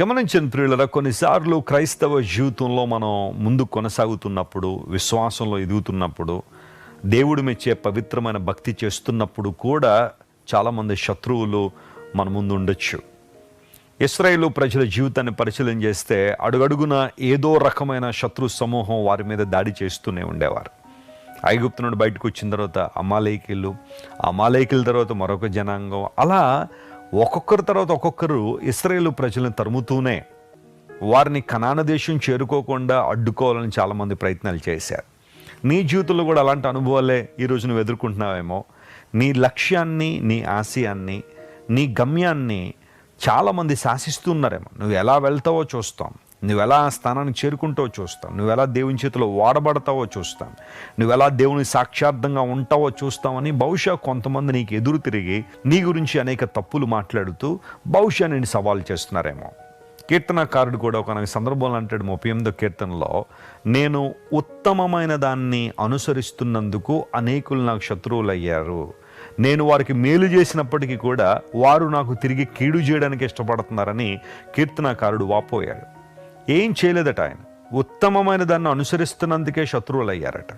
గమనించిన ప్రియులరా, కొన్నిసార్లు క్రైస్తవ జీవితంలో మనం ముందు కొనసాగుతున్నప్పుడు, విశ్వాసంలో ఎదుగుతున్నప్పుడు, దేవుడు మెచ్చే పవిత్రమైన భక్తి చేస్తున్నప్పుడు కూడా చాలామంది శత్రువులు మన ముందు ఉండొచ్చు. ఇశ్రాయేలు ప్రజల జీవితాన్ని పరిశీలన చేస్తే అడుగడుగున ఏదో రకమైన శత్రు సమూహం వారి మీద దాడి చేస్తూనే ఉండేవారు. ఐగుప్తు నుండి బయటకు వచ్చిన తర్వాత అమాలేకీల తర్వాత మరొక జనాంగం, అలా ఒక్కొక్కరి తర్వాత ఒక్కొక్కరు ఇశ్రాయేలు ప్రజలను తరుముతూనే వారిని కనాన దేశం చేరుకోకుండా అడ్డుకోవాలని చాలామంది ప్రయత్నాలు చేశారు. నీ జీవితంలో కూడా అలాంటి అనుభవాలే ఈరోజు నువ్వు ఎదుర్కొంటున్నావేమో. నీ లక్ష్యాన్ని, నీ ఆశయాన్ని, నీ గమ్యాన్ని చాలామంది శాసిస్తున్నారేమో. నువ్వు ఎలా వెళ్తావో చూస్తాం, నువ్వు ఎలా ఆ స్థానానికి చేరుకుంటావో చూస్తాం, నువ్వు ఎలా దేవుని చేతిలో వాడబడతావో చూస్తాం, నువ్వు ఎలా దేవుని సాక్షార్థంగా ఉంటావో చూస్తామని బహుశా కొంతమంది నీకు ఎదురు తిరిగి నీ గురించి అనేక తప్పులు మాట్లాడుతూ బహుశా నేను సవాల్ చేస్తున్నారేమో. కీర్తనకారుడు కూడా ఒక సందర్భంలో అంటాడు 38వ కీర్తనలో, నేను ఉత్తమమైన దాన్ని అనుసరిస్తున్నందుకు అనేకులు నాకు శత్రువులయ్యారు. నేను వారికి మేలు చేసినప్పటికీ కూడా వారు నాకు తిరిగి కీడు చేయడానికి ఇష్టపడుతున్నారని కీర్తనకారుడు వాపోయాడు. ఏం చేయలేదట ఆయన, ఉత్తమమైన దాన్ని అనుసరిస్తున్నందుకే శత్రువులు అయ్యారట.